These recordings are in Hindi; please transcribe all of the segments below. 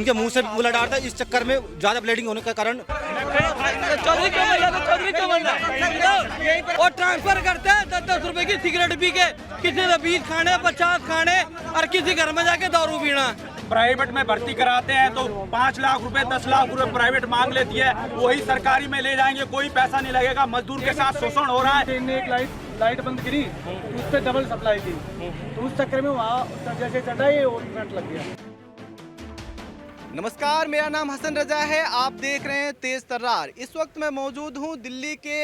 उनके मुंह से ब्लड आ रहा था, इस चक्कर में ज्यादा ब्लीडिंग होने का कारण और ट्रांसफर करते हैं 10-10 रुपए की सिगरेट पी के, किसी ने 20 खाने 50 खाने और किसी घर में जाके दारू पीना। प्राइवेट में भर्ती कराते हैं तो 5 लाख रुपए 10 लाख रुपए प्राइवेट मांग लेती है, वही सरकारी में ले जाएंगे, कोई पैसा नहीं लगेगा। मजदूर के साथ शोषण हो रहा है। एक लाइट बंद करी, उस पर डबल सप्लाई थी, तो उस चक्कर में वहाँ जैसे चढ़ा ये और करंट लग गया। नमस्कार, मेरा नाम हसन रजा है। आप देख रहे हैं तेज तर्रार। इस वक्त मैं मौजूद हूं दिल्ली के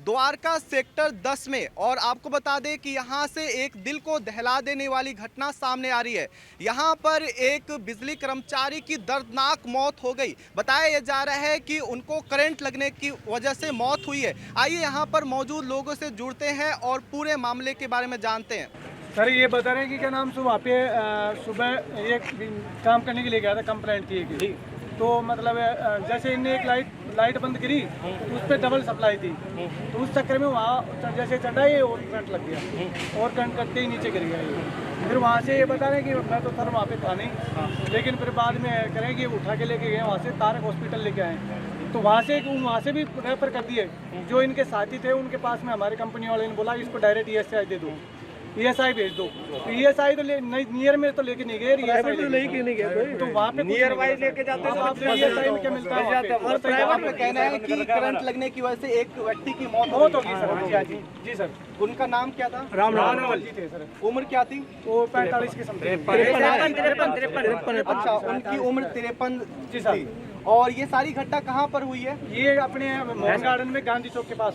द्वारका सेक्टर 10 में और आपको बता दें कि यहां से एक दिल को दहला देने वाली घटना सामने आ रही है। यहां पर एक बिजली कर्मचारी की दर्दनाक मौत हो गई। बताया जा रहा है कि उनको करंट लगने की वजह से मौत हुई है। आइए यहां पर मौजूद लोगों से जुड़ते हैं और पूरे मामले के बारे में जानते हैं। सर ये बता रहे हैं कि क्या नाम से वहाँ पे सुबह एक काम करने के लिए गया था, कंप्लेंट की। तो मतलब जैसे इनने एक लाइट बंद करी, तो उस पर डबल सप्लाई थी, तो उस चक्कर में वहाँ जैसे चढ़ा ये और करंट लग गया और करंट करते ही नीचे गिर गया ये। फिर वहाँ से ये बता रहे हैं कि मैं तो सर वहाँ पे था नहीं, लेकिन फिर बाद में करें कि उठा के लेके गए वहाँ से तारक हॉस्पिटल लेके आए, तो वहाँ से भी रेफर कर दिए। जो इनके साथी थे उनके पास में हमारे कंपनी वाले ने बोला इसको डायरेक्ट ESI दे दो, ESI भेज दो। तो ESI तो नियर में तो लेके नहीं गए, तो वहाँ पे नियर वाइज लेके जाते हैं। आप ESI में क्या मिलता है? आपका कहना है कि करंट लगने की वजह से एक व्यक्ति की मौत होगी सर। जी सर। उनका नाम क्या था? रामलाल जी थे सर। उम्र क्या थी? वो 45 के समथिंग। 53। अच्छा, उनकी उम्र 53 थी। और ये सारी घटना कहाँ पर हुई है? ये अपने मोहन गार्डन में गांधी चौक के पास।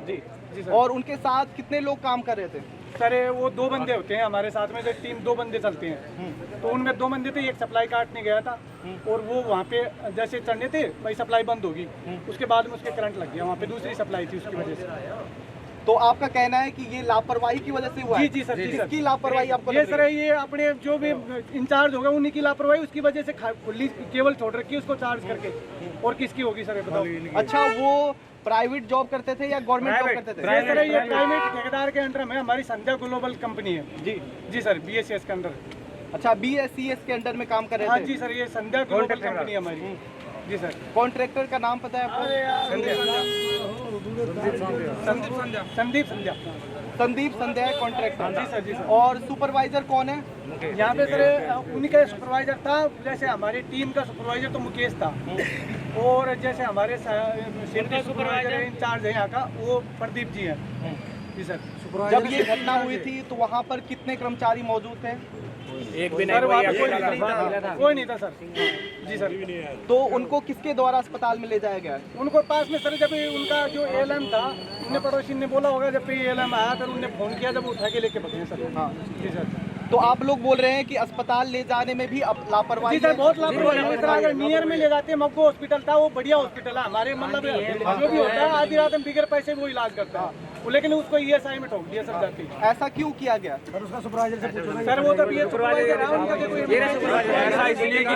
जी जी सर। और उनके साथ कितने लोग काम कर रहे थे? सर वो 2 बंदे होते हैं हमारे साथ में, जो टीम 2 बंदे चलते हैं, तो उनमें 2 बंदे थे। एक सप्लाई काटने गया था और वो वहाँ पे जैसे चढ़ने थे भाई सप्लाई बंद होगी, उसके बाद में उसके करंट लग गया। वहाँ पे दूसरी सप्लाई थी, उसकी वजह से। तो आपका कहना है कि ये लापरवाही की वजह से हुआ है? जी सर। किसकी लापरवाही आपको? ये सर ये अपने जो भी इंचार्ज होगा उन्हीं की लापरवाही, उसकी वजह से खुली केबल छोड़ रखी है उसको चार्ज करके। और किसकी होगी सर ये बताओ? अच्छा, वो प्राइवेट जॉब करते थे या गवर्नमेंट जॉब करते थे? सर ये प्राइवेट ठेकेदार के अंडर में हमारी संध्या ग्लोबल कंपनी है। जी सर, BSES के अंडर। अच्छा, BSES के अंडर में काम कर रहे थे? हाँ जी सर, ये संध्या ग्लोबल कंपनी है हमारी। जी सर। कॉन्ट्रैक्टर का नाम पता है आपको? संदीप संध्या है कॉन्ट्रैक्टर। जी सर। जी सर। और सुपरवाइजर कौन है यहाँ पे? सर उनका सुपरवाइजर था, जैसे हमारी टीम का सुपरवाइजर तो मुकेश था, और जैसे हमारे सेफ्टी सुपरवाइजर इंचार्ज है यहाँ का, वो प्रदीप जी हैं। जी सर। जब ये घटना हुई थी तो वहाँ पर कितने कर्मचारी मौजूद थे? एक भी नहीं, कोई नहीं था सर। जी सर। तो उनको किसके द्वारा अस्पताल में ले जाया गया? उनको पास में सर, जब उनका जो ALM था, उन्हें पड़ोसी ने बोला होगा, जब ALM आया तो उन्हें फोन किया, जब उठा के लेके भागे सर। हाँ जी सर। तो आप लोग बोल रहे हैं कि अस्पताल ले जाने में भी लापरवाही? जी सर, बहुत लापरवाही है सर। अगर नियर में ले जाते हैं, मक्को हॉस्पिटल था, वो बढ़िया हॉस्पिटल है हमारे, मतलब जो भी होता है आधी रात में बिगर पैसे वो इलाज करता है, लेकिन उसको ESI में ठोक दिया सर जाके। ऐसा क्यों किया गया? सर उसका सुपरवाइजर से पूछो सर, वो तो सुपरवाइजर है उनका, ऐसा इसलिए कि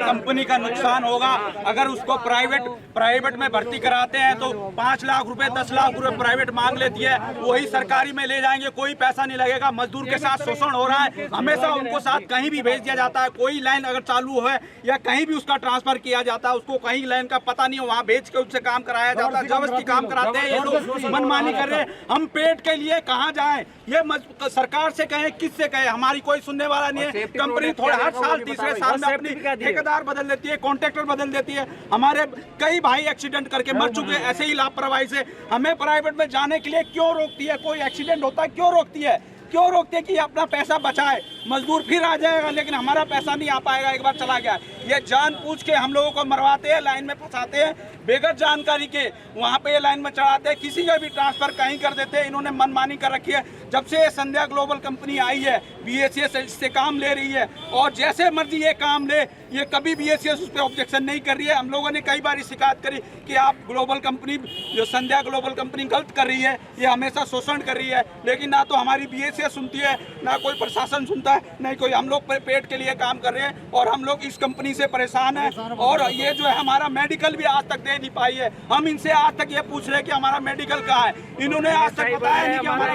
कंपनी का नुकसान होगा। अगर उसको प्राइवेट में भर्ती कराते हैं तो 5 लाख रुपए 10 लाख रुपए प्राइवेट मांग लेती है, वही सरकारी में ले जाएंगे, कोई पैसा नहीं लगेगा। मजदूर के साथ शोषण हो रहा है। हमेशा उनको साथ कहीं भी भेज दिया जाता है। कोई लाइन अगर चालू है या कहीं भी उसका ट्रांसफर किया जाता है, उसको कहीं लाइन का पता नहीं है, वहाँ भेज के उससे काम कराया जाता है। जबरदस्ती काम कराते हैं ये लोग, मनमानी कर रहे हैं। हम पेट के लिए कहाँ जाएं? ये सरकार से कहें, किससे कहें? हमारी कोई सुनने वाला नहीं है। कंपनी थोड़ा हर साल तीसरे साल में अपनी ठेकेदार बदल देती है, कॉन्ट्रैक्टर बदल देती है। हमारे कई भाई एक्सीडेंट करके मर चुके हैं ऐसे ही लापरवाही से। हमें प्राइवेट में जाने के लिए क्यों रोकती है? कोई एक्सीडेंट होता है क्यों रोकती है? क्यों रोकते कि अपना पैसा बचाए? मजदूर फिर आ जाएगा, लेकिन हमारा पैसा नहीं आ पाएगा। एक बार चला गया। ये जान पूछ के हम लोगों को मरवाते हैं, लाइन में फंसाते हैं, बेगर जानकारी के वहाँ पे लाइन में चढ़ाते हैं, किसी का भी ट्रांसफर कहीं कर देते हैं। इन्होंने मनमानी कर रखी है। जब से संध्या ग्लोबल कंपनी आई है, BSES से काम ले रही है और जैसे मर्जी ये काम ले, ये कभी BSES उस पर ऑब्जेक्शन नहीं कर रही है। हम लोगों ने कई बार शिकायत करी कि आप ग्लोबल कंपनी, जो संध्या ग्लोबल कंपनी गलत कर रही है, ये हमेशा शोषण कर रही है, लेकिन ना तो हमारी BSES सुनती है, ना कोई प्रशासन सुनता है, नहीं कोई। हम लोग पेट के लिए काम कर रहे हैं और हम लोग इस कंपनी से परेशान है। और ये जो है हमारा मेडिकल भी आज तक दे नहीं पाई है। हम इनसे आज तक ये पूछ रहे हैं कि हमारा मेडिकल कहाँ है, इन्होंने आज तक बताया नहीं कि हमारा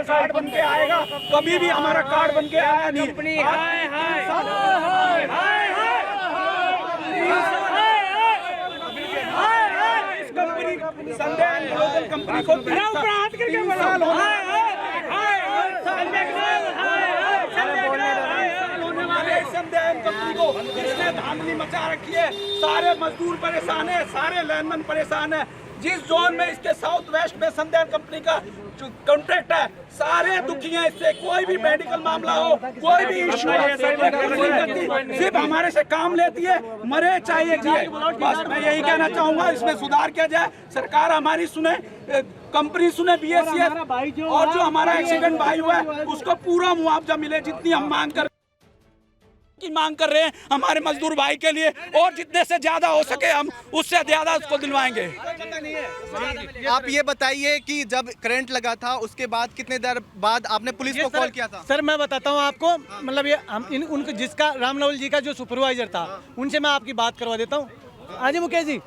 कार्ड बन के आएगा। कभी भी हमारा कार्ड बन के आया नहीं। इस कंपनी संध्या ग्लोबल कंपनी को 3 साल होने वाले संध्या कंपनी को इसने धांधली मचा रखी है। सारे मजदूर परेशान है, सारे लाइनमैन परेशान है। जिस जोन में इसके साउथ वेस्ट में संध्या कंपनी का जो कॉन्ट्रैक्ट है, सारे दुखी हैं इससे। कोई भी मेडिकल मामला हो, कोई भी इशू सिर्फ हमारे से काम लेती है, मरे चाहिए जिए। बस मैं यही कहना चाहूंगा, इसमें सुधार किया जाए, सरकार हमारी सुने, कंपनी सुने, BSES, और जो हमारा एक्सीडेंट भाई हुआ है उसको पूरा मुआवजा मिले, जितनी हम मांग कर रहे हैं हमारे मजदूर भाई के लिए, और जितने से ज्यादा हो सके हम उससे ज्यादा उसको दिलवाएंगे। आप ये बताइए कि जब करंट लगा था उसके बाद कितने देर बाद आपने पुलिस को कॉल किया था? सर मैं बताता हूँ आपको, मतलब ये हम उनको जिसका रामनवल जी का जो सुपरवाइजर था उनसे मैं आपकी बात करवा देता हूँ। हाँ जी मुकेश जी,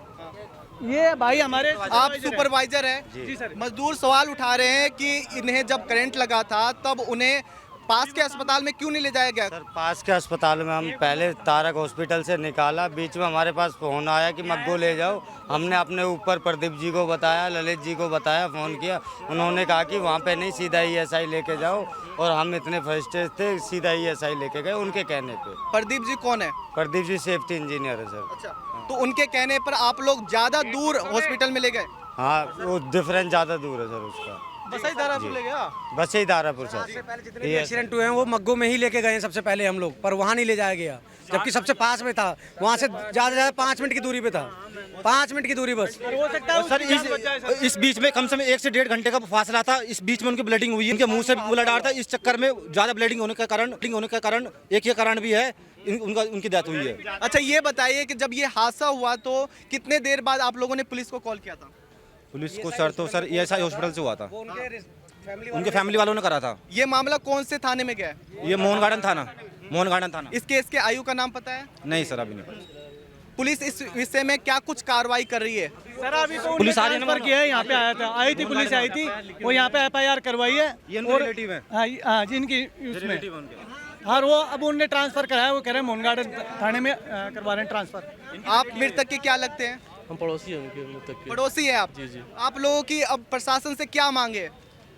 ये भाई हमारे आप सुपरवाइजर हैं जी सर। मजदूर सवाल उठा रहे हैं कि इन्हें जब करंट लगा था तब उन्हें पास के अस्पताल में क्यों नहीं ले जाया गया? सर पास के अस्पताल में हम पहले तारक हॉस्पिटल से निकाला, बीच में हमारे पास फोन आया कि मग्गो ले जाओ। हमने अपने ऊपर प्रदीप जी को बताया, ललित जी को बताया, फ़ोन किया, उन्होंने कहा कि वहाँ पे नहीं, सीधा ESI लेके जाओ। और हम इतने फ्रस्ट्रेटेड थे, सीधा ESI लेके गए उनके कहने पे। प्रदीप जी कौन है? प्रदीप जी सेफ्टी इंजीनियर है सर। अच्छा, तो उनके कहने पर आप लोग ज़्यादा दूर हॉस्पिटल में ले गए? हाँ, वो डिफरेंस ज़्यादा दूर है सर उसका। बसई दारापुर ले गया? बसई दारापुर सर। जितने भी एक्सीडेंट हुए हैं वो मग्गो में ही लेके गए हैं सबसे पहले हम लोग, पर वहाँ नहीं ले जाया गया, जबकि सबसे पास में था। वहाँ से ज़्यादा से ज़्यादा 5 मिनट की दूरी पे था, 5 मिनट की दूरी बस। हो सकता है सर इस बीच में कम से कम 1 से 1.5 घंटे का फासला था। इस बीच में उनकी ब्लीडिंग हुई, उनके मुंह से ब्लड था। इस चक्कर में ज़्यादा ब्लीडिंग होने के कारण एक ही कारण भी है, उनकी डेथ हुई है। अच्छा ये बताइए कि जब ये हादसा हुआ तो कितने देर बाद आप लोगों ने पुलिस को कॉल किया था? पुलिस को सर ESI हॉस्पिटल से हुआ था, उनके फैमिली वालों ने करा था। ये मामला कौन से थाने में गया है? ये मोहन गार्डन थाना। इस केस के आयु का नाम पता है? नहीं सर, अभी नहीं। पुलिस इस विषय में क्या कुछ कार्रवाई कर रही है? सर अभी तो पुलिस आ रही है, ट्रांसफर किया है, यहाँ पे आई थी पुलिस आई थी, वो यहाँ पे FIR करवाई है। ये उनके रिलेटिव है। हाँ जी, इनकी उसमें हाँ, वो अब उनने ट्रांसफर कराया, वो कह रहे हैं मोहन गार्डन थाने में करवा रहे हैं ट्रांसफर। आप मृतक के क्या लगते हैं? हम पड़ोसी हैं उनके मृतक के। पड़ोसी है आप? जी। आप लोगों की अब प्रशासन से क्या मांगे?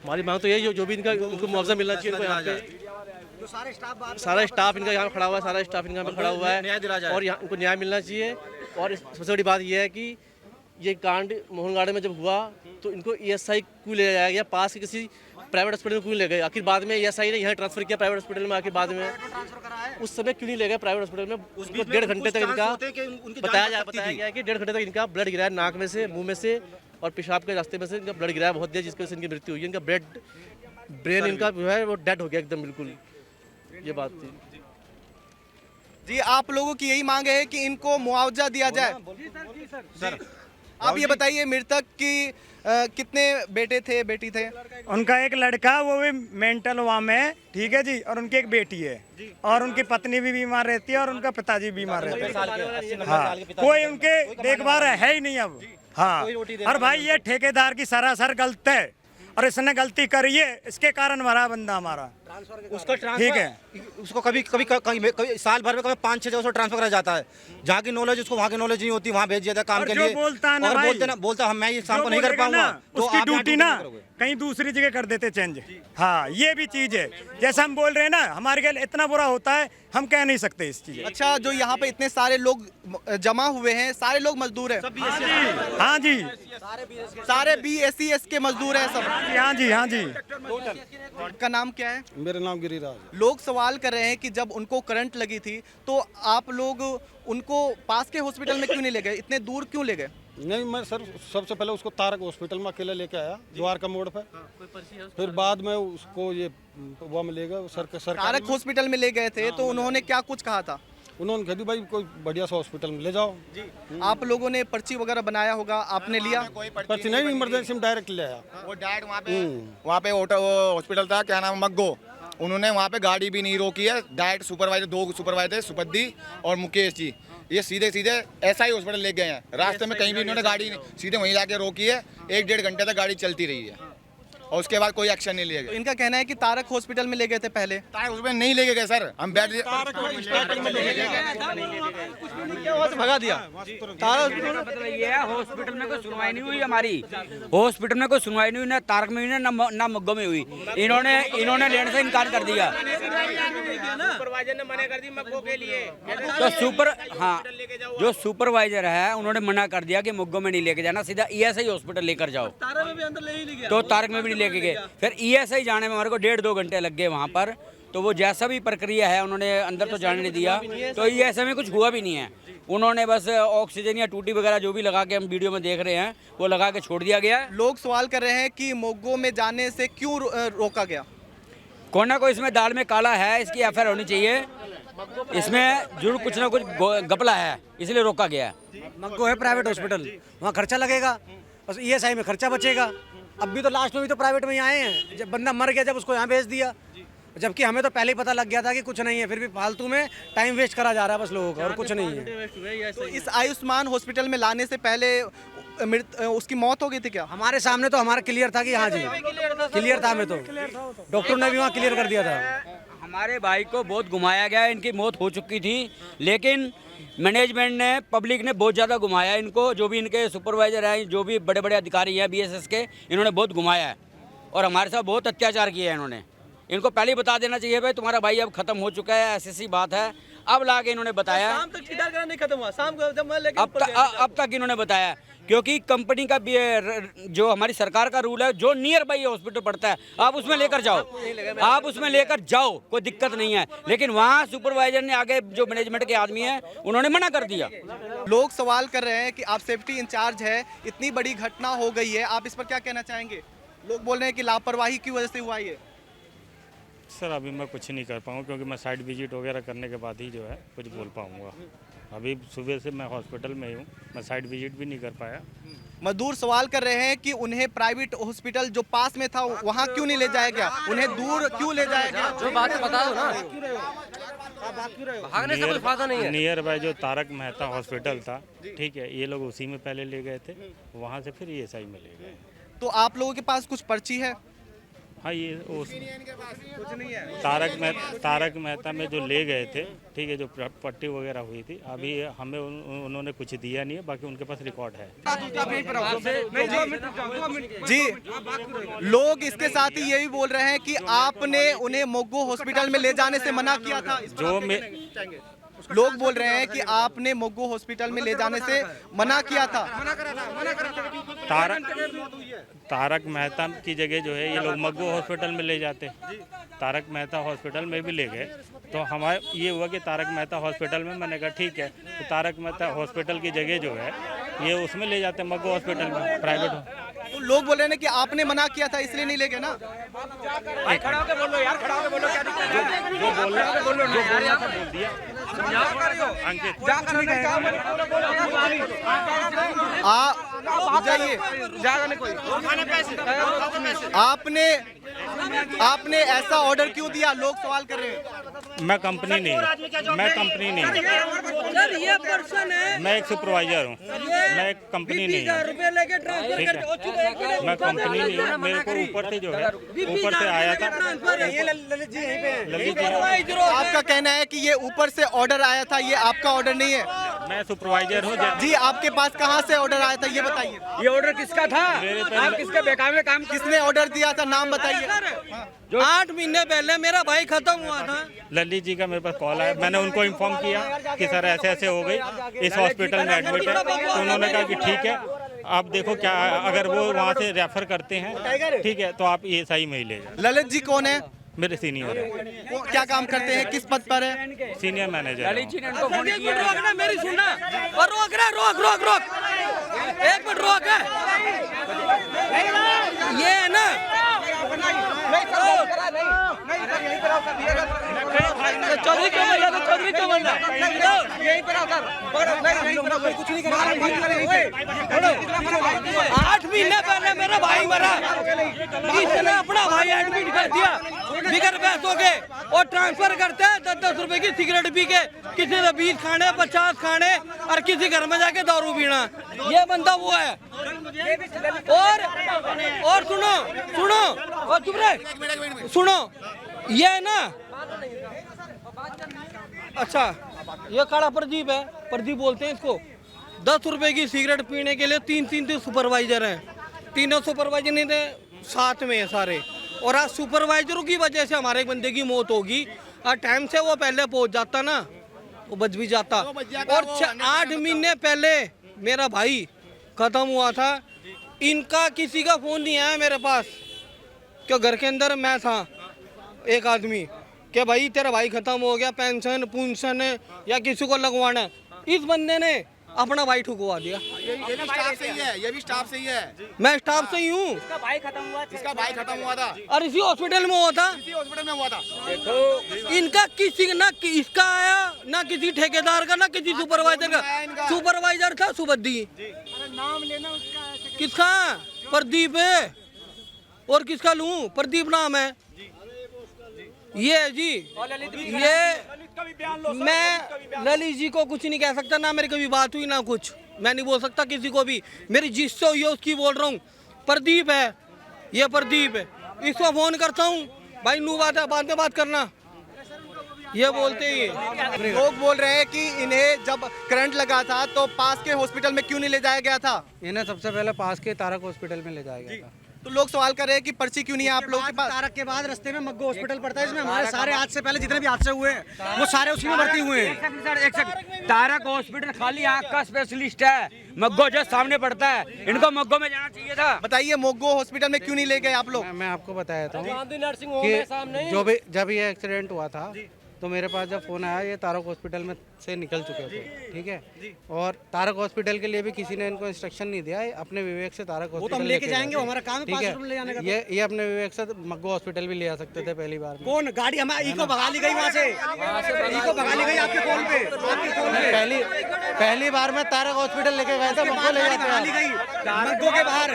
हमारी मांग तो यही, जो भी इनका उनको मुआवजा मिलना चाहिए इनको। यहाँ पे सारा स्टाफ इनका यहाँ खड़ा हुआ है, सारा स्टाफ इनका खड़ा हुआ है, और यहाँ उनको न्याय मिलना चाहिए। और सबसे बड़ी बात यह है कि ये कांड मोहन गार्डन में जब हुआ तो इनको ESI क्यों ले जाया गया, पास के किसी प्राइवेट हॉस्पिटल में क्यों ले गए? आखिर बाद में ESI ने यहाँ ट्रांसफर किया प्राइवेट हॉस्पिटल में, आखिर बाद में उस समय क्यों नहीं ले गए प्राइवेट हॉस्पिटल में? उसको 1.5 घंटे तक इनका बताया गया है कि 1.5 घंटे तक इनका ब्लड गिरा है नाक में से, मुंह में से और पेशाब के रास्ते में से इनका ब्लड गिरा है बहुत देर, जिसकी वजह से इनकी मृत्यु हुई है। इनका ब्रेन इनका जो है वो डेड हो गया एकदम बिल्कुल। ये बात थी जी। आप लोगों की यही मांग है कि इनको मुआवजा दिया जाए? सर आप ये बताइए मृतक की कितने बेटे थे, बेटी थे? उनका एक लड़का, वो भी मेंटल वहाँ में है, ठीक है जी, और उनकी एक बेटी है, और उनकी पत्नी भी बीमार रहती है, और उनका पिताजी बीमार रहते हैं। हाँ, कोई उनके देखभाल है ही नहीं अब। हाँ, और भाई ये ठेकेदार की सरासर गलत है, और इसने गलती करी है, इसके कारण मरा बंदा हमारा। उसका ठीक है, उसको कभी साल भर में कभी 5-6 जगह ट्रांसफर करा जाता है। जहाँ की नॉलेज उसको वहाँ की नॉलेज नहीं होती, वहाँ भेज दिया था काम के लिए। बोलता है ना और भाई, बोलता हम मैं ये शाम को नहीं कर पाऊंगा, तो उसकी ड्यूटी ना कहीं दूसरी जगह कर देते चेंज। हाँ, ये भी चीज है। जैसा हम बोल रहे हैं ना, हमारे लिए इतना बुरा होता है, हम कह नहीं सकते इस चीज। अच्छा, जो यहाँ पे इतने सारे लोग जमा हुए हैं, सारे लोग मजदूर हैं? हाँ जी, सारे BSES के मजदूर हैं सब? हाँ जी, हाँ जी। का नाम क्या है? मेरा नाम गिरिराज। लोग सवाल कर रहे हैं कि जब उनको करंट लगी थी तो आप लोग उनको पास के हॉस्पिटल में क्यों नहीं ले गए, इतने दूर क्यों ले गए? नहीं, मैं सर सबसे पहले उसको तारक हॉस्पिटल में अकेले लेके आया, द्वारका मोड़ पे। फिर बाद में उसको ये वो में ले गए सर तारक हॉस्पिटल में ले गए थे। तो उन्होंने क्या कुछ कहा था? उन्होंने कहा भाई कोई बढ़िया सा हॉस्पिटल में ले जाओ। आप लोगों ने पर्ची वगैरह बनाया होगा, आपने लिया? पर्ची नहीं, इमरजेंसी में डायरेक्ट ले आया। वो डायरेक्ट वहाँ पे हॉस्पिटल था, क्या नाम, मग्गो, उन्होंने वहाँ पे गाड़ी भी नहीं रोकी है, डायरेक्ट सुपरवाइजर, 2 सुपरवाइजर सुपद्दी और मुकेश जी, ये सीधे सीधे SI हॉस्पिटल ले गए हैं। रास्ते में कहीं भी इन्होंने गाड़ी सीधे वहीं जाके रोकी है। 1-1.5 घंटे तक गाड़ी चलती रही है और उसके बाद कोई एक्शन नहीं लिया गया। तो इनका कहना है कि तारक हॉस्पिटल में ले गए थे पहले। तारक हॉस्पिटल नहीं लेके गए सर, हम बैठ भगा दिया। मतलब ये है, हॉस्पिटल में कोई सुनवाई नहीं हुई हमारी, हॉस्पिटल में कोई सुनवाई नहीं हुई, ना तारक में हुई ना मग्गो में हुई। इन्होंने लेने से इनकार कर दिया। सुपरवाइजर ने मना कर दी मग्गो के लिए। तो जो सुपरवाइजर है उन्होंने मना कर दिया कि मग्गो में नहीं लेके जाना, सीधा ESI हॉस्पिटल लेकर जाओ। तारक में भी अंदर ले ही नहीं गया। तो तारक में भी नहीं लेके गए। फिर ESI जाने में हमारे को 1.5-2 घंटे लग गए वहाँ पर। तो वो जैसा भी प्रक्रिया है उन्होंने अंदर तो जाने नहीं दिया। तो ESI में कुछ हुआ भी नहीं है, उन्होंने बस ऑक्सीजन या टूटी वगैरह जो भी लगा के हम वीडियो में देख रहे हैं वो लगा के छोड़ दिया गया। लोग सवाल कर रहे हैं कि मोगो में जाने से क्यों रोका गया। कोई ना कोई इसमें दाल में काला है, इसकी FIR होनी चाहिए। इसमें जरूर कुछ ना कुछ घपला है, इसलिए रोका गया। मग्गो है प्राइवेट हॉस्पिटल, वहाँ खर्चा लगेगा, बस ESI में खर्चा बचेगा। अब भी तो लास्ट में भी तो प्राइवेट में ही आए हैं, जब बंदा मर गया जब उसको यहाँ भेज दिया, जबकि हमें तो पहले ही पता लग गया था कि कुछ नहीं है, फिर भी फालतू में टाइम वेस्ट करा जा रहा है बस लोगों का, और कुछ नहीं है। तो इस आयुष्मान हॉस्पिटल में लाने से पहले उसकी मौत हो गई थी क्या? हमारे सामने तो हमारा क्लियर था कि हाँ जी क्लियर था, हमें तो डॉक्टर ने भी वहाँ क्लियर कर दिया था। हमारे भाई को बहुत घुमाया गया, इनकी मौत हो चुकी थी, लेकिन मैनेजमेंट ने, पब्लिक ने बहुत ज़्यादा घुमाया इनको। जो भी इनके सुपरवाइजर हैं, जो भी बड़े बड़े अधिकारी हैं BSS के, इन्होंने बहुत घुमाया है और हमारे साथ बहुत अत्याचार किया है इन्होंने। इनको पहले ही बता देना चाहिए भाई तुम्हारा भाई अब खत्म हो चुका है, ऐसी बात है। अब लाके इन्होंने बताया, शाम तक सीधा करना नहीं खत्म हुआ, शाम को जब मैं लेके अब तक इन्होंने बताया, क्योंकि कंपनी का जो हमारी सरकार का रूल है, जो नियर बाई हॉस्पिटल पड़ता है आप उसमें लेकर जाओ, आप उसमें लेकर जाओ, कोई दिक्कत नहीं है। लेकिन वहाँ सुपरवाइजर ने, आगे जो मैनेजमेंट के आदमी हैं, उन्होंने मना कर दिया। लोग सवाल कर रहे हैं कि आप सेफ्टी इंचार्ज है, इतनी बड़ी घटना हो गई है, आप इस पर क्या कहना चाहेंगे? लोग बोल रहे हैं कि लापरवाही की वजह से हुआ ये। सर अभी मैं कुछ नहीं कर पाऊँ, क्योंकि मैं साइट विजिट वगैरह करने के बाद ही जो है कुछ बोल पाऊँगा। अभी सुबह से मैं हॉस्पिटल में ही हूँ, मैं साइट विजिट भी नहीं कर पाया। मजदूर सवाल कर रहे हैं कि उन्हें प्राइवेट हॉस्पिटल जो पास में था वहाँ क्यों नहीं ले जाया गया, उन्हें दूर क्यों ले जाया गया? जो बात बता दो ना, भागने से कोई फायदा नहीं है। नियर बाय जो तारक मेहता हॉस्पिटल था, ठीक है, ये लोग उसी में पहले ले गए थे, वहाँ से फिर ESI में ले गए। तो आप लोगों के पास कुछ पर्ची है? हाँ, ये कुछ नहीं है। तारक मेहता में जो ले गए थे, ठीक है, जो पट्टी वगैरह हुई थी, अभी हमें उन्होंने कुछ दिया नहीं है, बाकी उनके पास रिकॉर्ड है। जी, लोग इसके साथ ही यही बोल रहे हैं कि आपने उन्हें मोगो हॉस्पिटल में ले जाने से मना किया था। लोग बोल रहे हैं कि आपने मोगो हॉस्पिटल में ले जाने से मना किया था। तारक मेहता की जगह जो है ये लोग मग्गो हॉस्पिटल में ले जाते, तारक मेहता हॉस्पिटल में भी ले गए। तो हमारे ये हुआ कि तारक मेहता हॉस्पिटल में, मैंने कहा ठीक है, तो तारक मेहता हॉस्पिटल की जगह जो है ये उसमें ले जाते मग्गो हॉस्पिटल में, प्राइवेट। तो लोग बोल रहे हैं कि आपने मना किया था इसलिए नहीं ले गए ना। खड़ा होकर बोलो यार, खड़ा होकर बोलो, क्या दिक्कत है? जो बोल रहा था बोल दिया। आप जाइए, आपने ऐसा ऑर्डर क्यों दिया? लोग सवाल कर रहे हैं। मैं कंपनी नहीं सर ये पर्सन है, मैं एक सुपरवाइजर हूँ, मैं एक कंपनी नहीं हूँ, मैं कंपनी नहीं हूँ। मेरे को ऊपर से जो है, ऊपर से आया था। आपका कहना है कि ये ऊपर से ऑर्डर आया था, ये आपका ऑर्डर नहीं है? मैं सुपरवाइजर हूँ जी। आपके पास कहाँ से ऑर्डर आया था ये बताइए। ये ऑर्डर किसका था? आप किसके बेकार में काम? किसने ऑर्डर दिया था, नाम बताइए। 8 महीने पहले मेरा भाई खत्म हुआ था। ललित जी का मेरे पास कॉल आया, मैंने उनको इन्फॉर्म किया कि सर ऐसे ऐसे हो गई, इस हॉस्पिटल में एडमिट है। तो उन्होंने कहा कि ठीक है, आप देखो क्या, अगर वो वहाँ से रेफर करते हैं, ठीक है, तो आप ESI में ही ले जाओ। ललित जी कौन है? मेरे सीनियर है। क्या काम करते हैं, किस पद पर है? Senior manager. रोकना, मेरी सुनना, और रोक रहा, रोक 1 मिनट रोक है। ये है ना, चौधरी क्यों बन रहा? चौधरी क्यों बन रहा? यहीं पर आकर 8 महीने पहले मेरा भाई मरा, इसने अपना भाई एडमिट कर दिया। बिगर पैसों के और ट्रांसफर करते हैं 10-10 रुपए की सिगरेट पी के, किसी से 20 खाने 50 खाने और किसी घर में जाके दारू पीना। ये बंदा वो है। और सुनो सुनो और चुप रहे, सुनो ये है ना, अच्छा ये काला प्रदीप है, प्रदीप बोलते हैं इसको। 10 रुपए की सिगरेट पीने के लिए तीन सुपरवाइजर हैं, तीनों सुपरवाइजर नहीं थे, साथ में है सारे। और आज सुपरवाइजरों की वजह से हमारे एक बंदे की मौत होगी, और टाइम से वो पहले पहुंच जाता ना, वो बच भी जाता। और 8 महीने पहले मेरा भाई खत्म हुआ था, इनका किसी का फोन नहीं आया मेरे पास, क्यों घर के अंदर मैं था एक आदमी कि भाई तेरा भाई खत्म हो गया, पेंशन पुंशन या किसी को लगवाना है। इस बंदे ने अपना भाई ठुकवा दिया। ये भी स्टाफ से ही है, ये भी स्टाफ से ही है। मैं स्टाफ से ही हूँ। इसका भाई खत्म हुआ था और इसी हॉस्पिटल में हुआ था, इसी हॉस्पिटल में हुआ था। इनका किसी ना इसका आया ना किसी ठेकेदार का ना किसी सुपरवाइजर का। सुपरवाइजर था सुबद्दी, नाम लेना उसका किसका? प्रदीप है। और किसका लूं? प्रदीप नाम है ये जी। ये मैं ललित जी को कुछ नहीं कह सकता, ना मेरी कभी बात हुई ना कुछ, मैं नहीं बोल सकता किसी को भी, मेरी जिससे हुई है उसकी बोल रहा हूँ। प्रदीप है, ये प्रदीप है, इसको फोन करता हूँ, भाई नू बात है, बाद में बात करना, ये बोलते ही। लोग बोल रहे हैं कि इन्हें जब करंट लगा था तो पास के हॉस्पिटल में क्यों नहीं ले जाया गया था? इन्हें सबसे पहले पास के तारक हॉस्पिटल में ले जाया गया था। तो लोग सवाल कर रहे हैं कि पर्ची क्यों नहीं है आप लोगों के पास? तारक के बाद रास्ते में मग्गो हॉस्पिटल पड़ता है, इसमें हमारे सारे आज से पहले जितने भी हादसे हुए हैं वो सारे उसी में भर्ती हुए हैं। एक सेकंड, तारक हॉस्पिटल खाली आँख का स्पेशलिस्ट है, मग्गो जो सामने पड़ता है, इनको मग्गो में जाना चाहिए था। बताइए मोगो हॉस्पिटल में क्यों नहीं ले गए आप लोग? मैं आपको बताया था कि जो भी जब ये एक्सीडेंट हुआ था तो मेरे पास जब फोन आया, ये तारक हॉस्पिटल में से निकल चुके थे, ठीक है। और तारक हॉस्पिटल के लिए भी किसी ने इनको इंस्ट्रक्शन नहीं दिया, अपने विवेक से तारक हॉस्पिटल लेके जाएंगे, हमारा काम है, ठीक है। ये अपने विवेक से मग्गो हॉस्पिटल भी ले आ सकते थे पहली बार। कौन गाड़ी हमारी इको भगा ली गई वहाँ से, इको भगा ली गई आपके फोन पे, पहली बार में तारक हॉस्पिटल लेके गए थे, मग्गो ले जाते मग्गो के बाहर,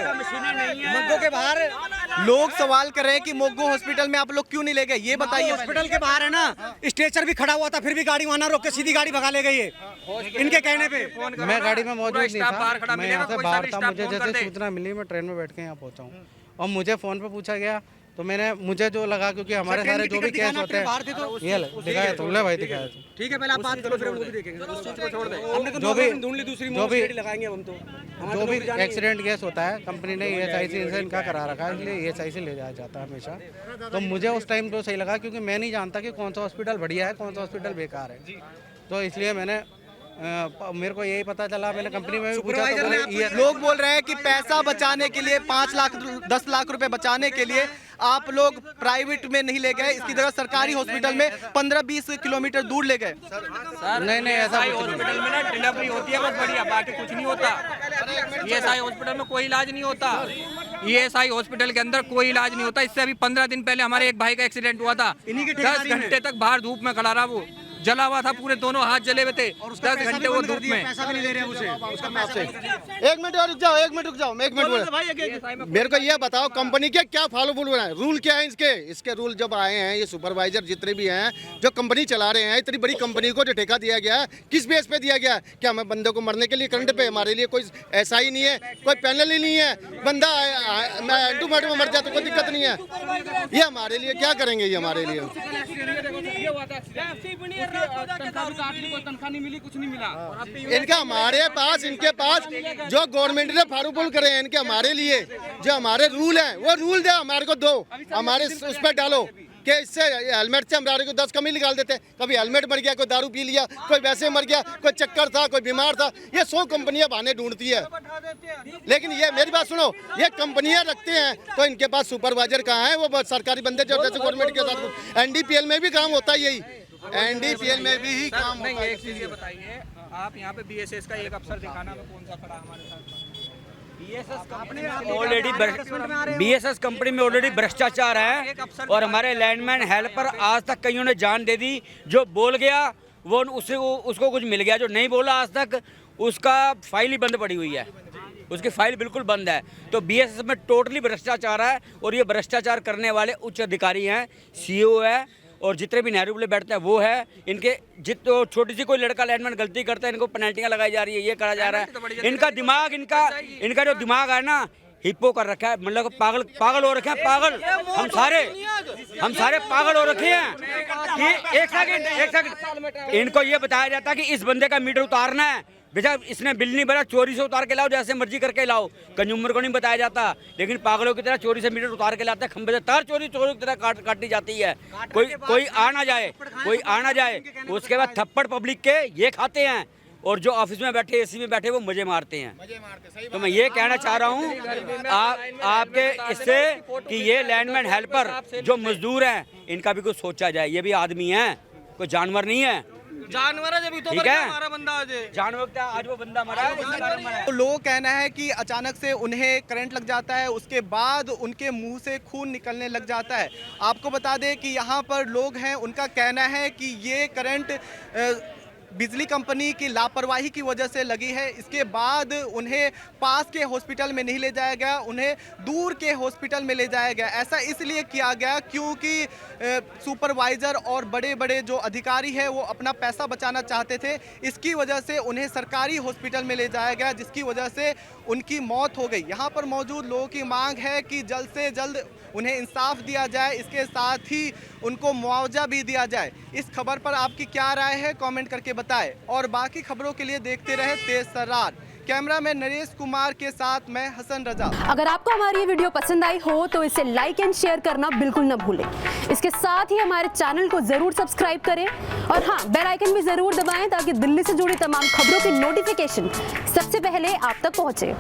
मग्गो के बाहर। लोग सवाल कर रहे हैं कि मोगो हॉस्पिटल में आप लोग क्यों नहीं ले गए, ये बताइए। हॉस्पिटल के बाहर है ना, स्ट्रेचर भी खड़ा हुआ था, फिर भी गाड़ी वहाँ ना रोक के सीधी गाड़ी भगा ले गई है इनके कहने पे। मैं गाड़ी में मौजूद नहीं था, मैं यहाँ से बाहर था, मुझे जैसे सूचना मिली मैं ट्रेन में बैठ के यहाँ पहुँचा हूँ और मुझे फोन पे पूछा गया तो मुझे जो लगा, क्योंकि हमारे सारे जो भी केस होते हैं ये दिखाया तुम ले भाई, दिखाया तुम, ठीक है। पहले आप बात करो, फिर हम वो भी देखेंगे, उस चीज को छोड़ दे। हमने तो ढूंढ ली दूसरी लगाएंगे हम तो। जो भी एक्सीडेंट केस होता है कंपनी ने ESIC से इनका करा रखा है, इसलिए ESIC से ले जाया जाता है हमेशा। तो मुझे उस टाइम तो सही लगा, क्योंकि मैं नहीं जानता कि कौन सा हॉस्पिटल बढ़िया है कौन सा हॉस्पिटल बेकार है, तो इसलिए मेरे को यही पता चला, मैंने कंपनी में भी पूछा तो लोग बोल रहे हैं कि पैसा बचाने के लिए 5 लाख 10 लाख रुपए बचाने के लिए आप लोग प्राइवेट में नहीं ले गए, इसकी जगह सरकारी हॉस्पिटल में 15-20 किलोमीटर दूर ले गए। नहीं ऐसा हॉस्पिटल में ना डिलीवरी होती है बस बढ़िया, बाकी कुछ नहीं होता। ESI हॉस्पिटल में कोई इलाज नहीं होता, ESI हॉस्पिटल के अंदर कोई इलाज नहीं होता। इससे अभी 15 दिन पहले हमारे एक भाई का एक्सीडेंट हुआ था, 10 घंटे तक बाहर धूप में खड़ा रहा, वो जला हुआ था, पूरे दोनों हाथ जले हुए थे, 10 घंटे वो धूप में। पैसा भी नहीं दे रहे उसे, उसका पैसा। एक मिनट और रुक जाओ, एक मिनट रुक जाओ, मैं एक मिनट मेरे को ये बताओ कंपनी के क्या फॉलो रहा है, रूल क्या है इसके रूल जब आए हैं, ये सुपरवाइजर जितने भी हैं जो कंपनी चला रहे हैं, इतनी बड़ी कंपनी को जो ठेका दिया गया है, किस बेस पे दिया गया है? क्या हमें बंदे को मरने के लिए करंट पे? हमारे लिए कोई ऐसा ही नहीं है, कोई पैनल ही नहीं है, बंदा एंटूमेट में मर जाए तो कोई दिक्कत नहीं है। ये हमारे लिए क्या करेंगे, ये हमारे लिए तनख्वाह नहीं मिली, कुछ नहीं मिला। इनका हमारे पास, इनके पास जो गवर्नमेंट ने फारूपुल करे हैं, इनके हमारे लिए जो हमारे रूल हैं वो रूल दे हमारे को दो, हमारे उस पर डालो कि इससे हेलमेट से हमारे को 10 कमी निकाल देते। कभी हेलमेट मर गया, कोई दारू पी लिया, कोई वैसे मर गया, कोई चक्कर था, कोई बीमार था, ये 100 कंपनियां बहाने ढूंढती है। लेकिन ये मेरी बात सुनो, ये कंपनियां रखते हैं तो इनके पास सुपरवाइजर कहाँ है? वो सरकारी बंदे जो जैसे गवर्नमेंट के साथ NDPL में भी काम होता है, यही NDPL में भी ही काम होता है। एक चीज ये बताइए, आप यहाँ पे BSS का एक अफसर दिखाना, कौन सा खड़ा हमारे साथ? BSS कंपनी में ऑलरेडी भ्रष्टाचार है और हमारे लैंडमैन हेल्पर आज तक कईयों ने जान दे दी। जो बोल गया वो उसको कुछ मिल गया, जो नहीं बोला आज तक उसका फाइल ही बंद पड़ी हुई है। उसकी फाइल बिल्कुल बंद है। तो बीएसएस में टोटली भ्रष्टाचार है और ये भ्रष्टाचार करने वाले उच्च अधिकारी हैं, सीईओ है और जितने भी नेहरू प्ले बैठते हैं वो है। इनके तो छोटी सी कोई लड़का लाइनमैन गलती करता है इनको पेनल्टियाँ लगाई जा रही है, ये करा जा रहा है। इनका दिमाग इनका जो दिमाग है ना हिप्पो कर रखा है, मतलब पागल हो रखे हैं, पागल। हम सारे पागल हो रखे हैं कि एक सेकंड इनको ये बताया जाता है कि इस बंदे का मीटर उतारना है, बेटा इसने बिल नहीं भरा, चोरी से उतार के लाओ, जैसे मर्जी करके लाओ। कंज्यूमर को नहीं बताया जाता, लेकिन पागलों की तरह चोरी से मीटर उतार के लाते हैं, खंबे से तार चोरी की तरह काटी जाती है। कोई आ ना जाए, उसके बाद थप्पड़ पब्लिक के ये खाते हैं और जो ऑफिस में बैठे एसी में बैठे वो मजे मारते हैं। तो मैं ये कहना चाह रहा हूँ आपके इससे कि ये लैंडमैन हेल्पर जो मजदूर हैं इनका भी कुछ सोचा जाए। ये भी आदमी है, कोई जानवर नहीं है। जानवर है, जब तो ठीक है, हमारा बंदा जानवर आज वो बंदा मरा है। तो लोगों का कहना है कि अचानक से उन्हें करंट लग जाता है, उसके बाद उनके मुंह से खून निकलने लग जाता है। आपको बता दें कि यहाँ पर लोग हैं, उनका कहना है कि ये करंट बिजली कंपनी की लापरवाही की वजह से लगी है। इसके बाद उन्हें पास के हॉस्पिटल में नहीं ले जाया गया, उन्हें दूर के हॉस्पिटल में ले जाया गया। ऐसा इसलिए किया गया क्योंकि सुपरवाइज़र और बड़े बड़े जो अधिकारी हैं वो अपना पैसा बचाना चाहते थे। इसकी वजह से उन्हें सरकारी हॉस्पिटल में ले जाया गया, जिसकी वजह से उनकी मौत हो गई। यहाँ पर मौजूद लोगों की मांग है कि जल्द से जल्द उन्हें इंसाफ दिया जाए, इसके साथ ही उनको मुआवजा भी दिया जाए। इस खबर पर आपकी क्या राय है, कमेंट करके बताएं। और बाकी खबरों के लिए देखते रहे तेज तर्रार। कैमरामैन नरेश कुमार के साथ मैं हसन रजा। अगर आपको हमारी ये वीडियो पसंद आई हो तो इसे लाइक एंड शेयर करना बिल्कुल न भूलें। इसके साथ ही हमारे चैनल को जरूर सब्सक्राइब करें और हाँ, बेल आइकन भी जरूर दबाएं ताकि दिल्ली से जुड़ी तमाम खबरों की नोटिफिकेशन सबसे पहले आप तक पहुंचे।